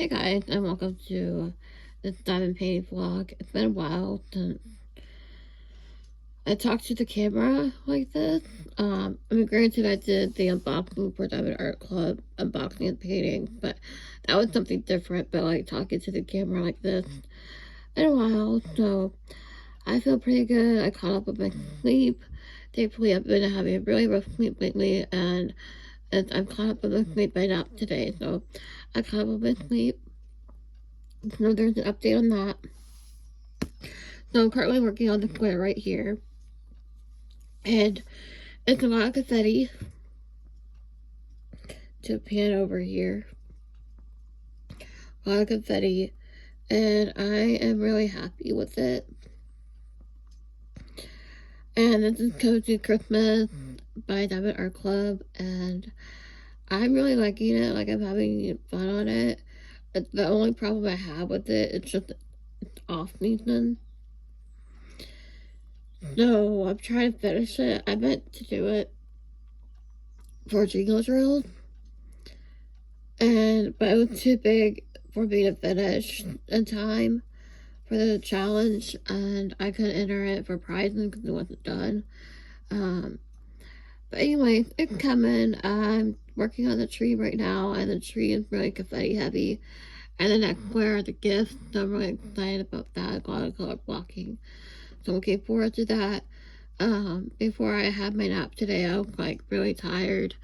Hey guys, and welcome to this diamond painting vlog. It's been a while since I talked to the camera like this. I mean, granted, I did the unboxing for Diamond Art Club, unboxing and painting, but that was something different. But like talking to the camera like this, been a while, so I feel pretty good. I caught up with my sleep. Thankfully, I've been having a really rough sleep lately, and I'm caught up with my sleep by nap today, so I caught up with my sleep. So there's an update on that. So I'm currently working on the square right here. And it's a lot of confetti. To pan over here. A lot of confetti. And I am really happy with it. And this is Cozy Christmas by Diamond Art Club. And I'm really liking it. Like, I'm having fun on it. The only problem I have with it, it's just it's off season. So I'm trying to finish it. I meant to do it for Jingle Drills, but it was too big for me to finish in time for the challenge, and I couldn't enter it for prizing because it wasn't done. But anyway, it's coming. I'm working on the tree right now, and the tree is really confetti heavy. And the next square are the gifts, so I'm really excited about that. A lot of color blocking. So I'm looking forward to that. Before I had my nap today, I was like really tired.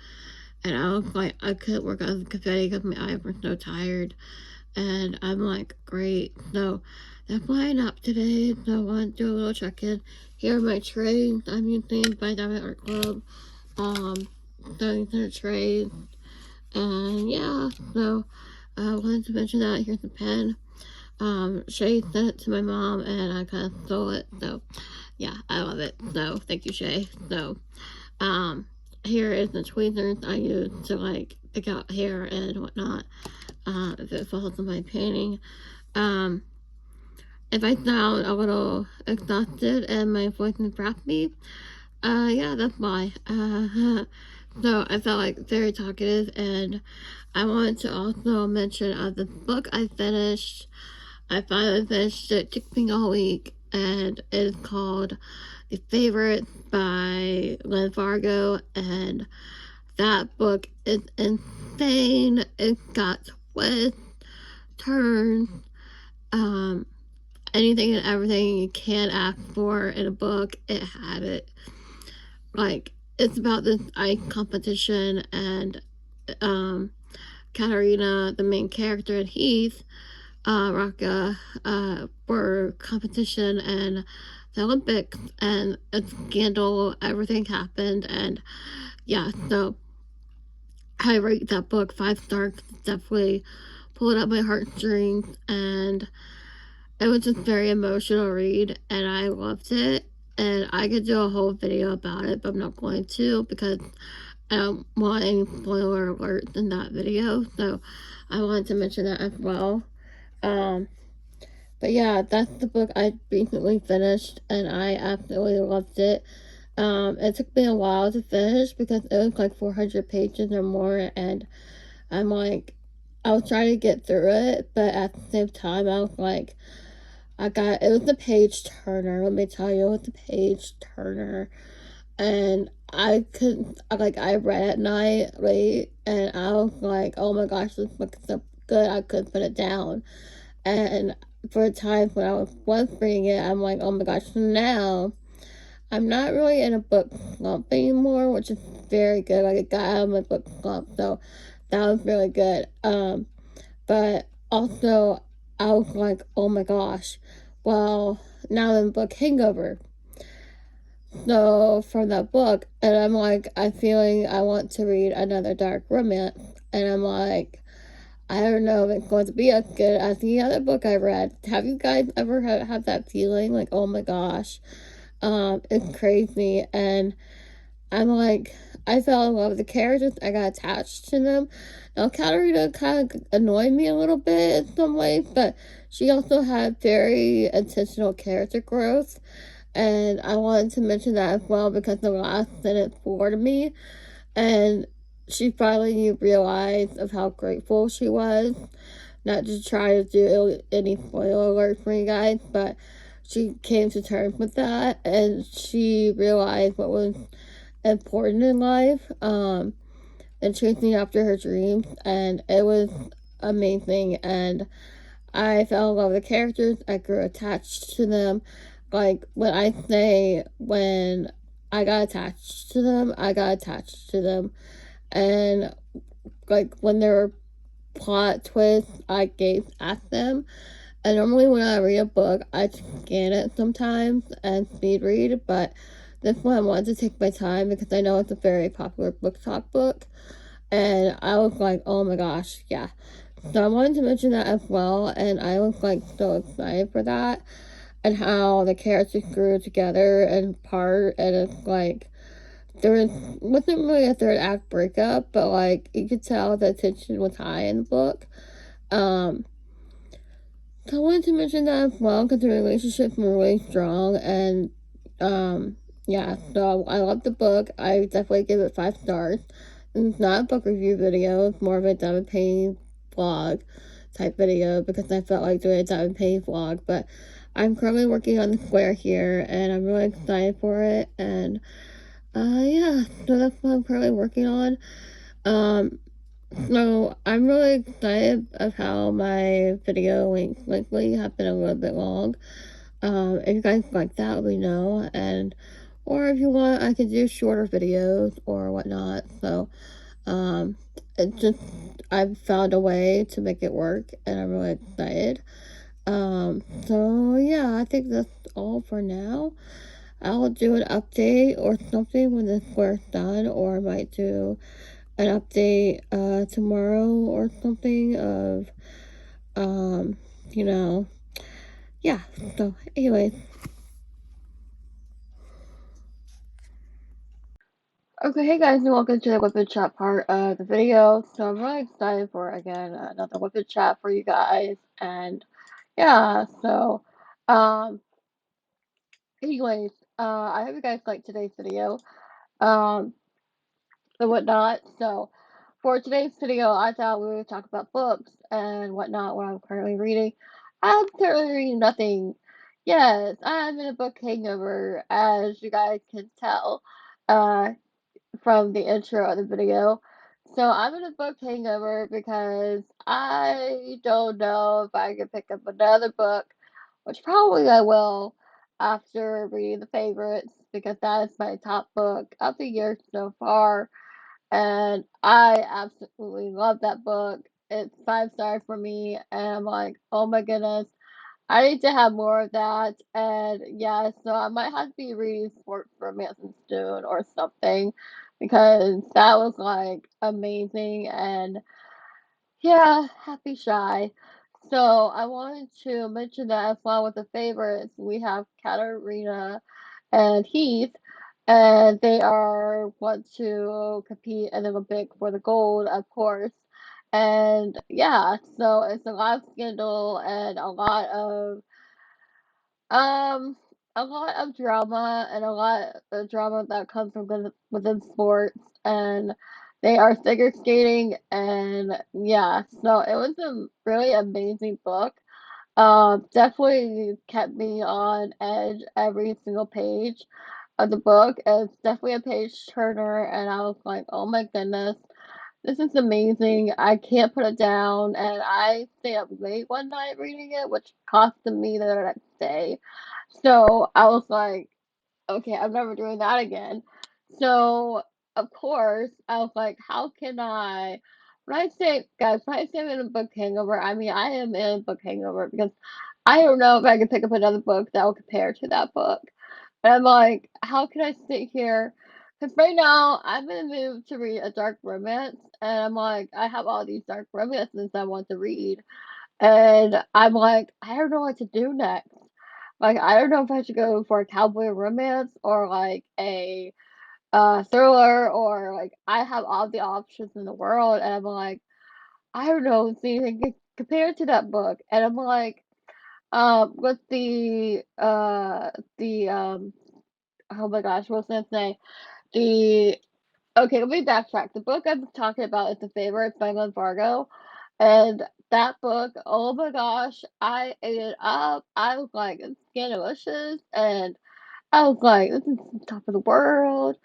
And I was like, I couldn't work on the confetti because my eyes were so tired. And I'm like, great. So that's why I napped today. So I want to do a little check-in. Here are my trays I'm using by Diamond Art Club. Starting center trays. And yeah, so I wanted to mention that. Here's a pen. Shay sent it to my mom and I kind of stole it. So yeah, I love it. So thank you, Shay. So here is the tweezers I use to like pick out hair and whatnot. If it falls in my painting. If I sound a little exhausted and my voice is raspy, yeah, that's why. So I felt like very talkative, and I wanted to also mention the book I finished. I finally finished it. It took me all week, and it's called The Favorite by Lynn Fargo, and that book is insane. It's got twists, turns, anything and everything you can ask for in a book. It had it. Like, it's about this ice competition, and Katarina, the main character, and Heath, Raka, were competition and the Olympics, and a scandal, everything happened, and yeah, so I rate that book 5 stars. Definitely pulled up my heartstrings, and it was just very emotional read, and I loved it. And I could do a whole video about it, but I'm not going to because I don't want any spoiler alerts in that video. So I wanted to mention that as well. But yeah, that's the book I recently finished, and I absolutely loved it. It took me a while to finish because it was like 400 pages or more, and I'm like, I was trying to get through it, but at the same time, I was like, it was a page turner, let me tell you, it was a page turner, and I read at night, right, and I was like, oh my gosh, this book is so good, I couldn't put it down, and for times when I was reading it, I'm like, oh my gosh, so now, I'm not really in a book slump anymore, which is very good. Like, I got out of my book slump, so that was really good. But also, I was like, oh my gosh, well, now I'm in book hangover. So, from that book, and I'm like, I'm feeling I want to read another dark romance, and I'm like, I don't know if it's going to be as good as the other book I read. Have you guys ever had that feeling? Like, oh my gosh. It's crazy, and I'm like, I fell in love with the characters, I got attached to them. Now, Katarina kind of annoyed me a little bit in some ways, but she also had very intentional character growth, and I wanted to mention that as well because the last sentence floored me, and she finally realized of how grateful she was not to try to do any spoiler alerts for you guys, but she came to terms with that, and she realized what was important in life, and chasing after her dreams, and it was amazing. And I fell in love with the characters. I grew attached to them. Like when I got attached to them, I got attached to them. And like when there were plot twists, I gazed at them. And normally when I read a book, I scan it sometimes and speed read, but this one I wanted to take my time because I know it's a very popular book talk book. And I was like, oh my gosh, yeah. So I wanted to mention that as well, and I was like so excited for that, and how the characters grew together and apart, and it's like there wasn't really a third act breakup, but like you could tell the tension was high in the book. Um, so I wanted to mention that as well because the relationships were really strong, and yeah. So I love the book. I definitely give it 5 stars. It's not a book review video. It's more of a Devin Payne vlog type video because I felt like doing a Devin Payne vlog. But I'm currently working on the square here, and I'm really excited for it. And yeah, so that's what I'm currently working on. Um, so I'm really excited of how my video lengths lately have been a little bit long. If you guys like that, let me know. And or if you want, I could do shorter videos or whatnot. So um, it just I've found a way to make it work, and I'm really excited. So yeah, I think that's all for now. I'll do an update or something when the square's done, or I might do an update tomorrow or something of um, you know, yeah. So anyway. Okay, hey guys, and welcome to the Whip and Chat part of the video. So I'm really excited for again another Whip and Chat for you guys, and yeah. So, um, anyways, I hope you guys liked today's video, um, and whatnot. So, for today's video, I thought we would talk about books and whatnot. What I'm currently reading. I'm currently reading nothing. Yes, I'm in a book hangover, as you guys can tell. Uh, from the intro of the video. So I'm in a book hangover because I don't know if I can pick up another book, which probably I will after reading the favorites because that is my top book of the year so far. And I absolutely love that book. It's 5 stars for me, and I'm like, oh my goodness, I need to have more of that. And yeah, so I might have to be reading sports romances soon or something because that was like amazing. And yeah, happy shy. So I wanted to mention that as well with the favorites. We have Katarina and Heath, and they are want to compete in the Olympic for the gold, of course. And yeah, so it's a lot of scandal and um, a lot of drama and a lot of drama that comes from within sports, and they are figure skating, and yeah, so it was a really amazing book. Definitely kept me on edge every single page of the book. It's definitely a page turner, and I was like, oh my goodness, this is amazing. I can't put it down, and I stayed up late one night reading it, which costed me the next day. So I was like, okay, I'm never doing that again. So of course I was like, how can I? When I say, guys, when I say I'm in a book hangover, I mean I am in a book hangover because I don't know if I can pick up another book that will compare to that book. And I'm like, how can I sit here? Because right now I'm in the mood to read a dark romance, and I'm like, I have all these dark romances I want to read, and I'm like, I don't know what to do next. Like, I don't know if I should go for a cowboy romance or like a thriller, or like I have all the options in the world, and I'm like, I don't know if anything compared to that book. And I'm like, with the oh my gosh, what's that say? The Okay, let me backtrack. The book I'm talking about is The Favorite by Glenn Fargo. And that book, oh my gosh, I ate it up. I was like, it's delicious, and I was like, this is the top of the world.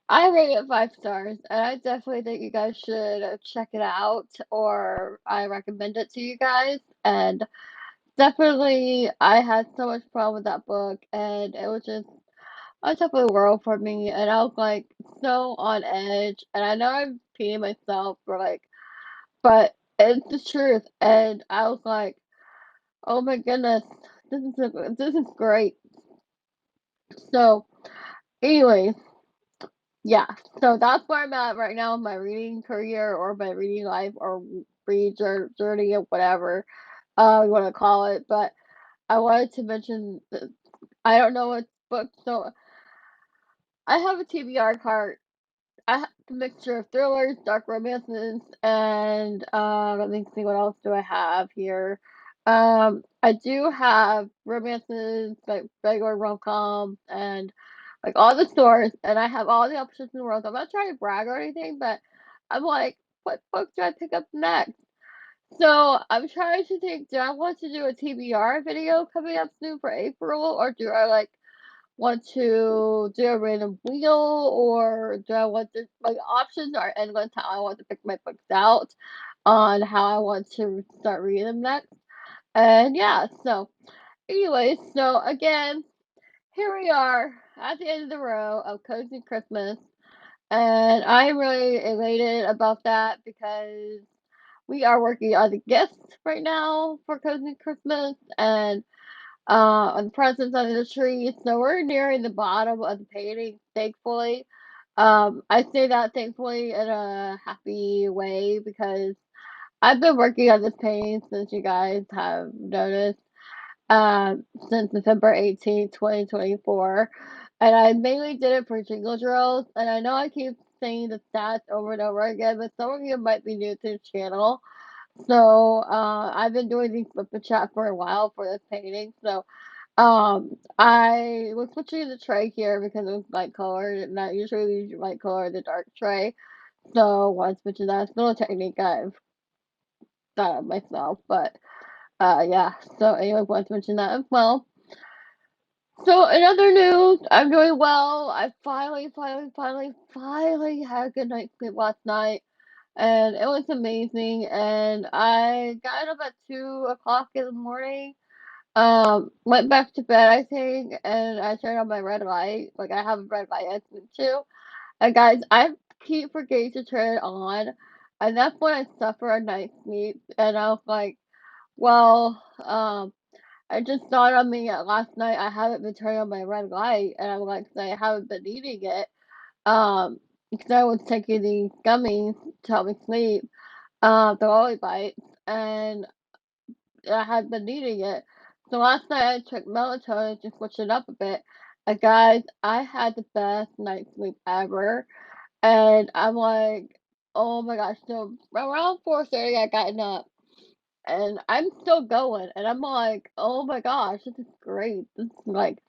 I rate it 5 stars, and I definitely think you guys should check it out, or I recommend it to you guys. And definitely, I had so much fun with that book, and it was just on top of the world for me. And I was like so on edge, and I know I'm repeating myself for like, but it's the truth. And I was like, oh my goodness, this is great. So, anyways, yeah, so that's where I'm at right now in my reading career or my reading life or journey or whatever you want to call it. But I wanted to mention that I don't know what book, so I have a TBR card. I have a mixture of thrillers, dark romances, and let me see what else do I have here. I do have romances like regular rom-com and like all the stores, and I have all the options in the world. So I'm not trying to brag or anything, but I'm like, what book do I pick up next? So I'm trying to think, do I want to do a TBR video coming up soon for April, or do I like want to do a random wheel, or do I want to, my options are endless how I want to pick my books out on how I want to start reading them next. And yeah, so anyways, so again, here we are at the end of the row of Cozy Christmas, and I'm really elated about that because we are working on the gifts right now for Cozy Christmas and on the presents under the tree. So we're nearing the bottom of the painting, thankfully. I say that thankfully in a happy way because I've been working on this painting since you guys have noticed, since November 18th, 2024. And I mainly did it for jingle drills. And I know I keep saying the stats over and over again, but some of you might be new to the channel. So I've been doing these flip the chat for a while for this painting. So I was switching the tray here because it was light colored, and I usually use light color the dark tray. So once switching that, it's a little technique I've thought of myself, but yeah. So anyway, once mention that as well. So in other news, I'm doing well. I finally had a good night's sleep last night, and it was amazing. And I got up at 2 o'clock in the morning. Went back to bed, I think, and I turned on my red light. Like I have a red light I sleep too. And guys, I keep forgetting to turn it on, and that's when I suffer a night's sleep. And I was like, well, it just dawned on me last night I haven't been turning on my red light, and I'm like, 'cause I haven't been eating it. Because I was taking these gummies to help me sleep, the Lolly Bites, and I had been eating it. So last night I took melatonin to switch it up a bit. And guys, I had the best night's sleep ever. And I'm like, oh my gosh. So around 4:30 I gotten up. And I'm still going. And I'm like, oh my gosh, this is great. This is like,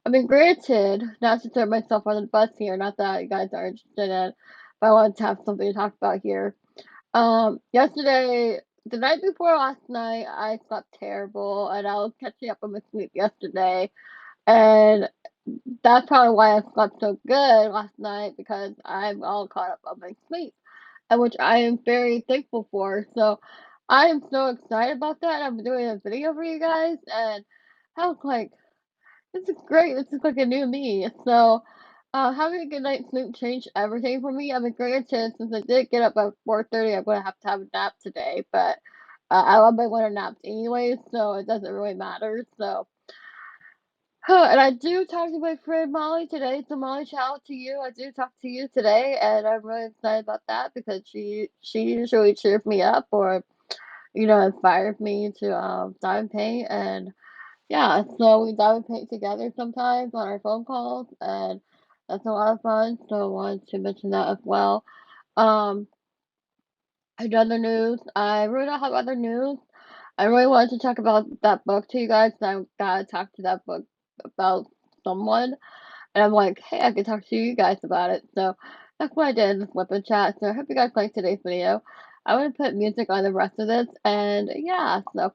I mean, granted, not to throw myself on the bus here, not that you guys are interested in, but I wanted to have something to talk about here. Yesterday, the night before last night, I slept terrible, and I was catching up on my sleep yesterday, and that's probably why I slept so good last night because I'm all caught up on my sleep, and which I am very thankful for. So I am so excited about that. I'm doing a video for you guys, and I was like, this is great. This is like a new me. So, having a good night's sleep changed everything for me. I mean, granted, since I did get up at 4:30, I'm gonna have to have a nap today. But I love my winter naps anyway, so it doesn't really matter. So, and I do talk to my friend Molly today. So, Molly, shout out to you. I do talk to you today, and I'm really excited about that because she usually cheers me up or inspires me to dive and paint and yeah, so we dive and paint together sometimes on our phone calls, and that's a lot of fun. So I wanted to mention that as well. Um, in other news, I really don't have other news. I really wanted to talk about that book to you guys, and I gotta talk to that book about someone. And I'm like, hey, I can talk to you guys about it. So that's what I did in this weapon chat. So I hope you guys liked today's video. I'm gonna put music on the rest of this, and yeah, so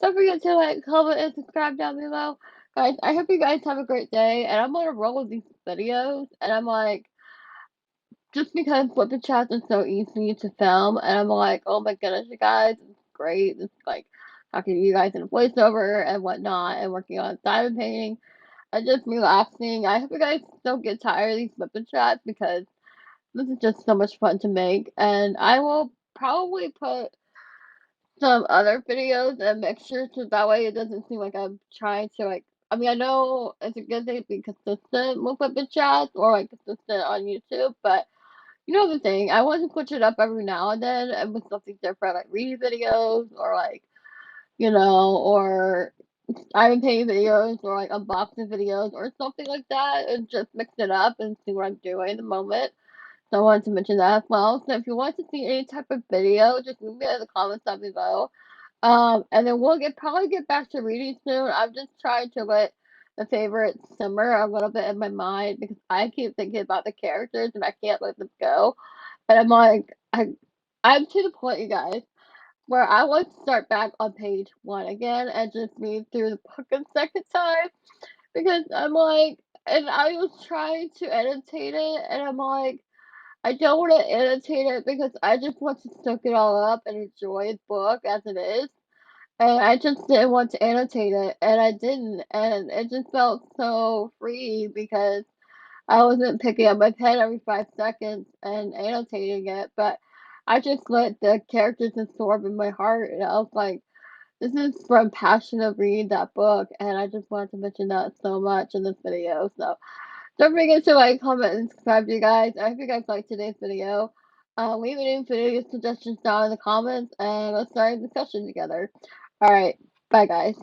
don't forget to like, comment, and subscribe down below. Guys, I hope you guys have a great day, and I'm gonna roll with these videos, and I'm like, just because Flippin' Chats is so easy to film, and I'm like, oh my goodness, you guys, it's great. It's like talking to you guys in a voiceover and whatnot, and working on diamond painting, and just relaxing. I hope you guys don't get tired of these Flippin' Chats because this is just so much fun to make, and I will probably put some other videos and mixture so that way it doesn't seem like I'm trying to like. I mean, I know it's a good thing to be consistent with Flippin' Chats or like consistent on YouTube, but you know the thing, I want to switch it up every now and then and with something different, like reading videos or like, or Iron Painting videos or like unboxing videos or something like that and just mix it up and see what I'm doing in the moment. So I wanted to mention that as well. So if you want to see any type of video, just leave it in the comments down below. And then probably get back to reading soon. I'm just trying to let the favorites simmer a little bit in my mind because I keep thinking about the characters and I can't let them go. And I'm like, I'm to the point, you guys, where I want to start back on page one again and just read through the book a second time because I'm like, and I was trying to annotate it, and I'm like, I don't want to annotate it because I just want to soak it all up and enjoy the book as it is. And I just didn't want to annotate it, and I didn't, and it just felt so free because I wasn't picking up my pen every 5 seconds and annotating it, but I just let the characters absorb in my heart, and I was like, this is from passion of reading that book, and I just wanted to mention that so much in this video. So don't forget to like, comment, and subscribe, you guys. I hope you guys liked today's video. Leave any video suggestions down in the comments, and let's start a discussion together. All right, bye, guys.